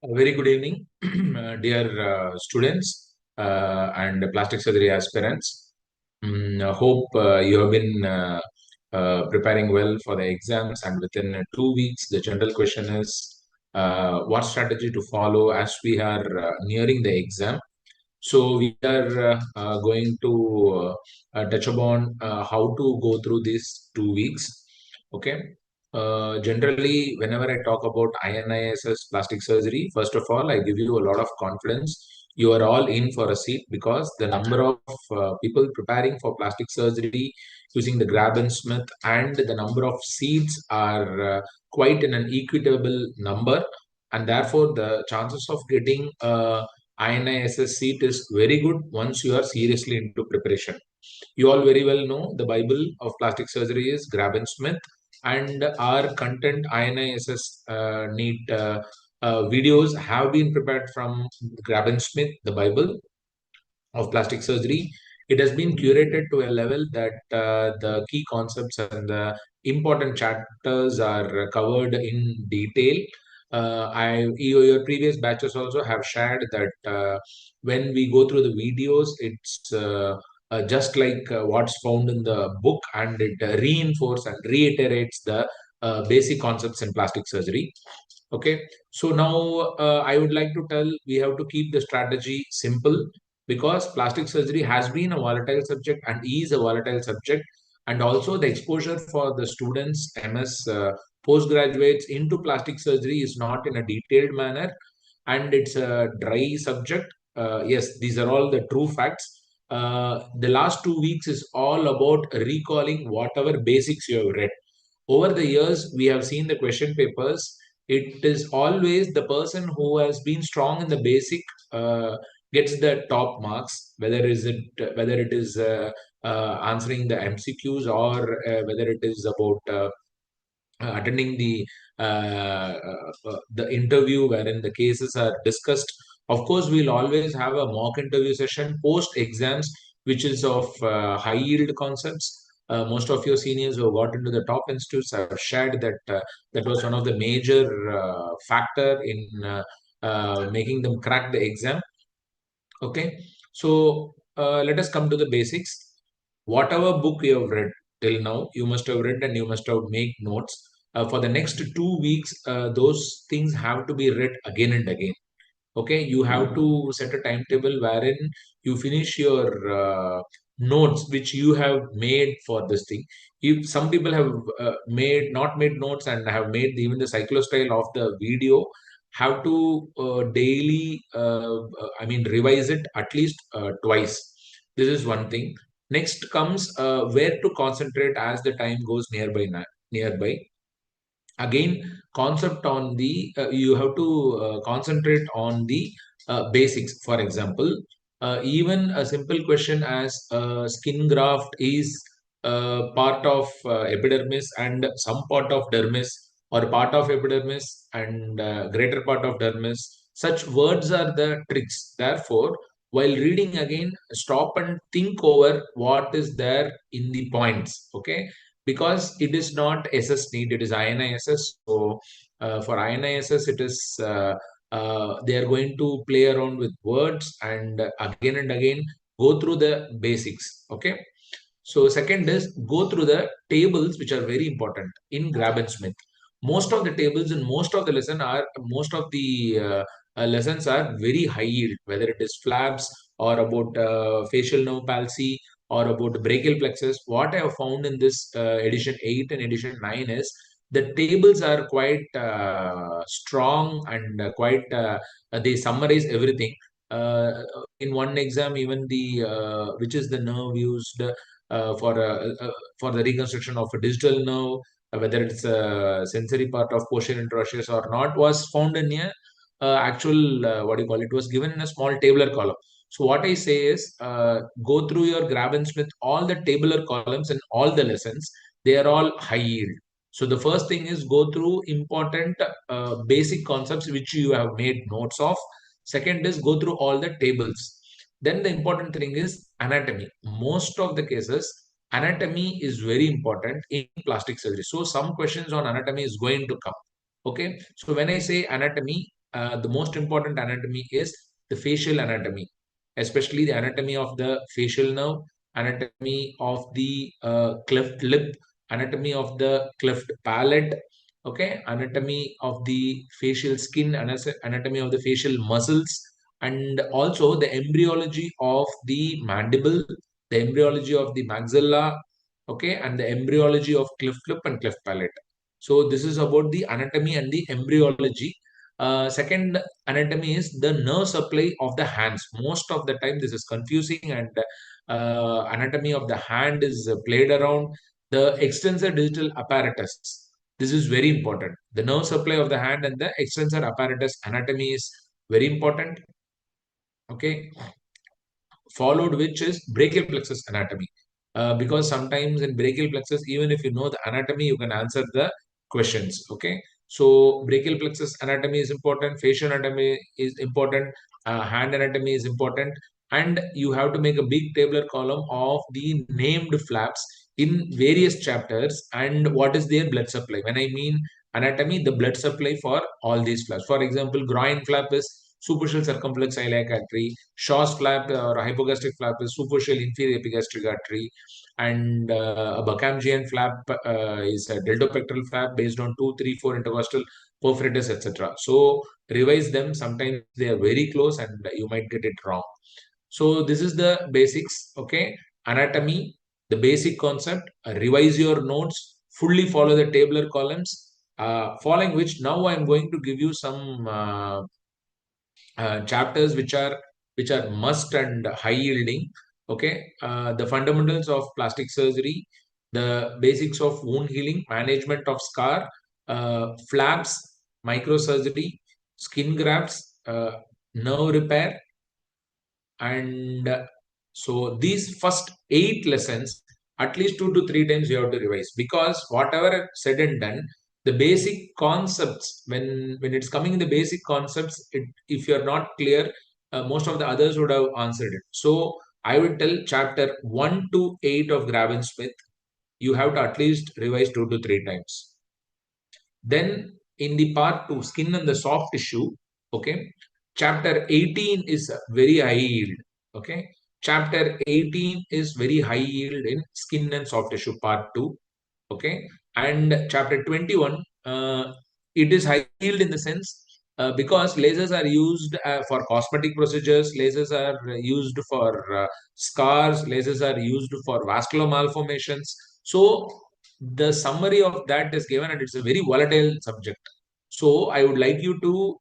A very good evening, dear students and plastic surgery aspirants. I hope you have been preparing well for the exams, and within 2 weeks, the general question is what strategy to follow as we are nearing the exam. So we are going to touch upon how to go through these 2 weeks. Okay. Generally, whenever I talk about INI SS plastic surgery, first of all, I give you a lot of confidence. You are all in for a seat because the number of people preparing for plastic surgery using the grab and smith and the number of seats are quite in an equitable number, and therefore the chances of getting INISS seat is very good once you are seriously into preparation. You all very well know the Bible of plastic surgery is Grab and Smith, and our content INISS NEET videos have been prepared from Grab and Smith, the Bible of plastic surgery. It has been curated to a level that the key concepts and the important chapters are covered in detail. Your previous batches also have shared that when we go through the videos, it's just like what's found in the book, and it reinforces and reiterates the basic concepts in plastic surgery. Okay, so now I would like to tell we have to keep the strategy simple because plastic surgery has been a volatile subject and is a volatile subject, and also the exposure for the students, MS postgraduates into plastic surgery is not in a detailed manner, and it's a dry subject. Yes, these are all the true facts. The last 2 weeks is all about recalling whatever basics you have read. Over the years, we have seen the question papers. It is always the person who has been strong in the basic gets the top marks, whether it is answering the MCQs or whether it is about attending the interview wherein the cases are discussed. Of course, we'll always have a mock interview session post exams, which is of high yield concepts. Most of your seniors who got into the top institutes have shared that that was one of the major factor in making them crack the exam. Okay, so let us come to the basics. Whatever book you have read till now, you must have read and you must have made notes. For the next 2 weeks, those things have to be read again and again. Okay, you have to set a timetable wherein you finish your notes which you have made for this thing. If some people have made not made notes and have made even the cyclostyle of the video, have to daily revise it at least twice. This is one thing. Next comes where to concentrate as the time goes nearby. Again, concept on the you have to concentrate on the basics. For example, even a simple question as skin graft is part of epidermis and some part of dermis, or part of epidermis and greater part of dermis. Such words are the tricks. Therefore, while reading again, stop and think over what is there in the points. Okay, because it is not SS NEET, it is INI SS. So for INI SS, it is they are going to play around with words and again go through the basics. Okay. So second is go through the tables, which are very important in Grab and Smith. Most of the tables in most of the lessons are very high yield, whether it is flaps or about facial nerve palsy or about brachial plexus. What I have found in this edition 8 and edition 9 is the tables are quite strong and they summarize everything. In one exam, even the which is the nerve used for the reconstruction of a digital nerve, whether it's a sensory part of posterior interosseous or not, was found in a actual what do you call it? Was given in a small tabular column. So what I say is, go through your Grab and Smith, all the tabular columns and all the lessons. They are all high yield. So the first thing is go through important basic concepts which you have made notes of. Second is go through all the tables. Then the important thing is anatomy. Most of the cases, anatomy is very important in plastic surgery. So some questions on anatomy is going to come. Okay. So when I say anatomy, the most important anatomy is the facial anatomy, especially the anatomy of the facial nerve, anatomy of the cleft lip, anatomy of the cleft palate, okay, anatomy of the facial skin, anatomy of the facial muscles, and also the embryology of the mandible, the embryology of the maxilla, okay, and the embryology of cleft lip and cleft palate. So this is about the anatomy and the embryology. Second anatomy is the nerve supply of the hands. Most of the time this is confusing, and anatomy of the hand is played around. The extensor digital apparatus. This is very important. The nerve supply of the hand and the extensor apparatus anatomy is very important. Okay, followed which is brachial plexus anatomy. Because sometimes in brachial plexus, even if you know the anatomy, you can answer the questions. Okay, so brachial plexus anatomy is important, facial anatomy is important, hand anatomy is important, and you have to make a big tabular column of the named flaps in various chapters and what is their blood supply. When I mean anatomy, the blood supply for all these flaps. For example, groin flap is superficial circumflex iliac artery. Shaw's flap or hypogastric flap is superficial inferior epigastric artery, and a Buckhamjian flap is a deltopectoral flap based on 2, 3, 4 intercostal perforatus, etc. So revise them. Sometimes they are very close, and you might get it wrong. So this is the basics. Okay, anatomy, the basic concept. Revise your notes. Fully follow the tabular columns. Following which, now I am going to give you some chapters which are must and high yielding. Okay, the fundamentals of plastic surgery, the basics of wound healing, management of scar, flaps, microsurgery, skin grafts, nerve repair, and so these first 8 lessons, at least 2 to 3 times you have to revise, because whatever said and done, the basic concepts, when it's coming in the basic concepts, if you're not clear, most of the others would have answered it. So I would tell chapter 1 to 8 of Graven Smith, you have to at least revise 2 to 3 times. Then in the part 2, skin and the soft tissue, okay, chapter 18 is very high yield. Okay, chapter 18 is very high yield in skin and soft tissue part 2. Okay, and chapter 21, it is high yield in the sense, because lasers are used for cosmetic procedures, lasers are used for scars, lasers are used for vascular malformations. So the summary of that is given, and it's a very volatile subject. So I would like you to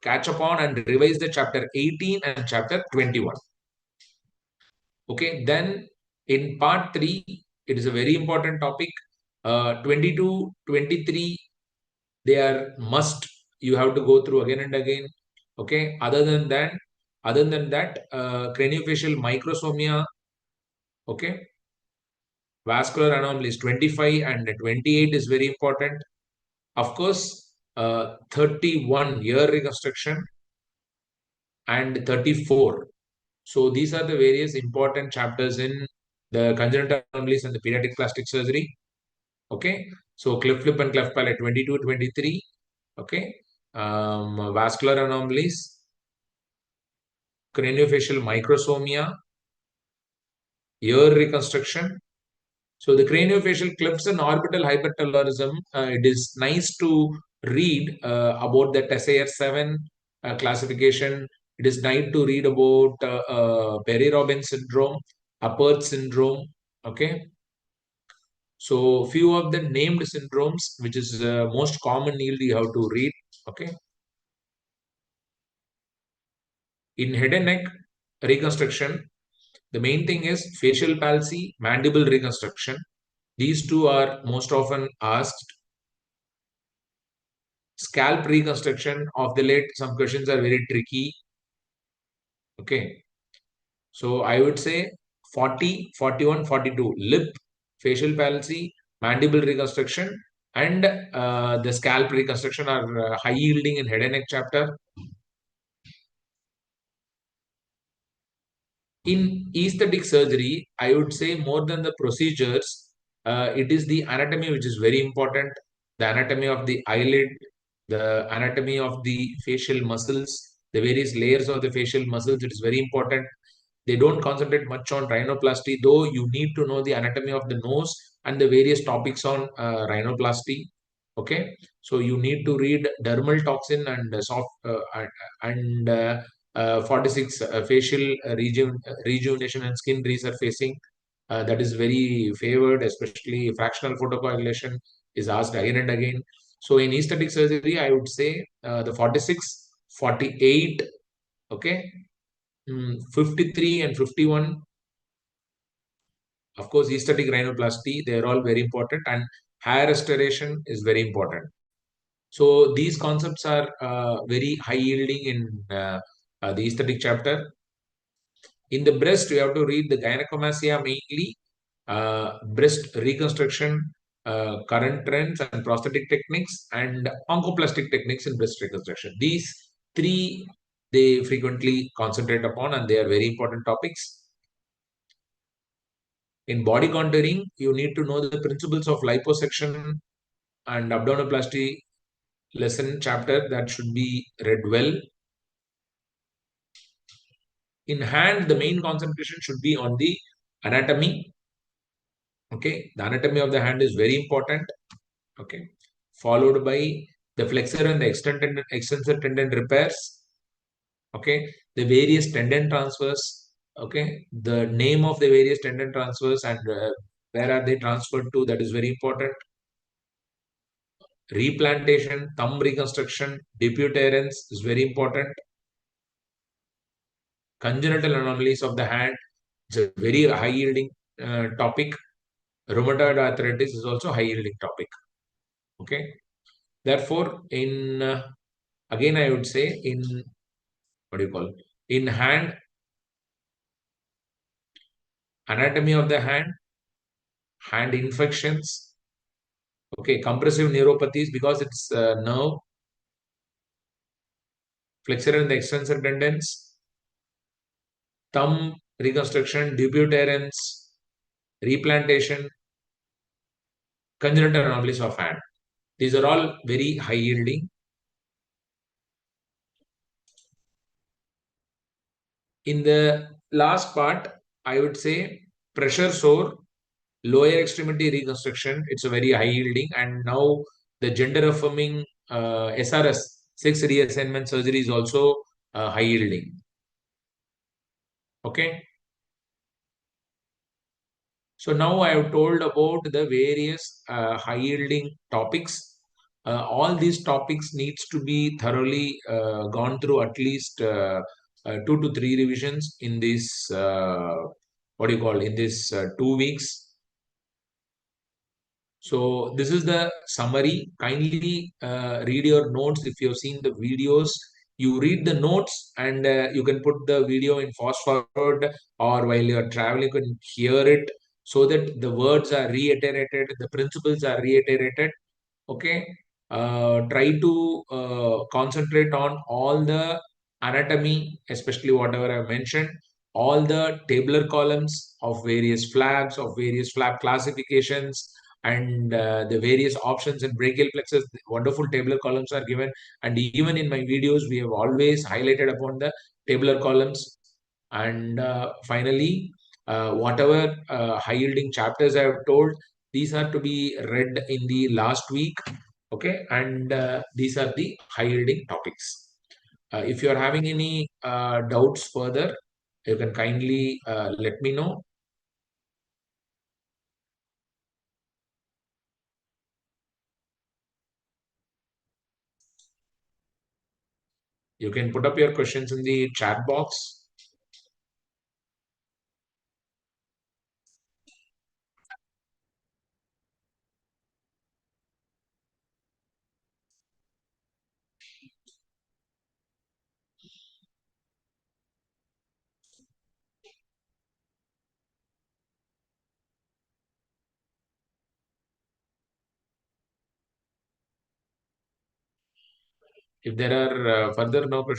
catch up on and revise the chapter 18 and chapter 21. Okay, then in part 3, it is a very important topic. 22, 23, they are must. You have to go through again and again. Okay, other than that, craniofacial microsomia, okay, vascular anomalies 25 and 28 is very important. Of course, 31 year reconstruction and 34. So these are the various important chapters in the congenital anomalies and the pediatric plastic surgery. Okay, so cleft lip and cleft palate 22, 23. Okay, vascular anomalies, craniofacial microsomia, ear reconstruction. So the craniofacial clefts and orbital hypertelorism, it is nice to read about the Tessier 7 classification. It is nice to read about Perry-Robin syndrome, Apert syndrome. Okay. So few of the named syndromes, which is most common yield, you have to read. Okay. In head and neck reconstruction, the main thing is facial palsy, mandible reconstruction. These two are most often asked. Scalp reconstruction of the late, some questions are very tricky. Okay. So I would say 40, 41, 42. Lip, facial palsy, mandible reconstruction, and the scalp reconstruction are high yielding in head and neck chapter. In aesthetic surgery, I would say more than the procedures, it is the anatomy which is very important. The anatomy of the eyelid, the anatomy of the facial muscles, the various layers of the facial muscles. It is very important. They don't concentrate much on rhinoplasty, though you need to know the anatomy of the nose and the various topics on rhinoplasty. Okay, so you need to read dermal toxin and and 46 facial rejuvenation and skin resurfacing. That is very favored, especially fractional photocoagulation is asked again and again. So in aesthetic surgery, I would say the 46, 48, okay, 53 and 51. Of course, aesthetic rhinoplasty, they're all very important, and hair restoration is very important. So these concepts are very high yielding in the aesthetic chapter. In the breast, we have to read the gynecomastia mainly, breast reconstruction, current trends and prosthetic techniques, and oncoplastic techniques in breast reconstruction. These three they frequently concentrate upon, and they are very important topics. In body contouring, you need to know the principles of liposuction and abdominoplasty lesson chapter that should be read well. In hand, the main concentration should be on the anatomy. Okay, the anatomy of the hand is very important. Okay, followed by the flexor and the extensor tendon repairs. Okay, the various tendon transfers. Okay, the name of the various tendon transfers and where are they transferred to, that is very important. Replantation, thumb reconstruction, deputerence is very important. Congenital anomalies of the hand, it's a very high yielding topic. Rheumatoid arthritis is also high yielding topic. Okay, therefore, in again, I would say in what do you call in hand, anatomy of the hand infections. Okay, compressive neuropathies because it's nerve, flexor and the extensor tendons, thumb reconstruction, deputerence, replantation, congenital anomalies of hand. These are all very high yielding. In the last part, I would say pressure sore, lower extremity reconstruction. It's a very high yielding, and now the gender affirming SRS, sex reassignment surgery, is also high yielding. Okay. So now I have told about the various high yielding topics. All these topics needs to be thoroughly gone through at least 2 to 3 revisions in this what do you call in this 2 weeks. So this is the summary. Kindly read your notes. If you've seen the videos, you read the notes, and you can put the video in fast forward, or while you're traveling, you can hear it so that the words are reiterated, the principles are reiterated. Okay, try to concentrate on all the anatomy, especially whatever I mentioned, all the tabular columns of various flaps, of various flap classifications, and the various options in brachial plexus. Wonderful tabular columns are given, and even in my videos we have always highlighted upon the tabular columns. And finally, whatever high yielding chapters I have told, these are to be read in the last week. Okay, and these are the high yielding topics. If you are having any doubts further, you can kindly let me know. You can put up your questions in the chat box. If there are further no questions,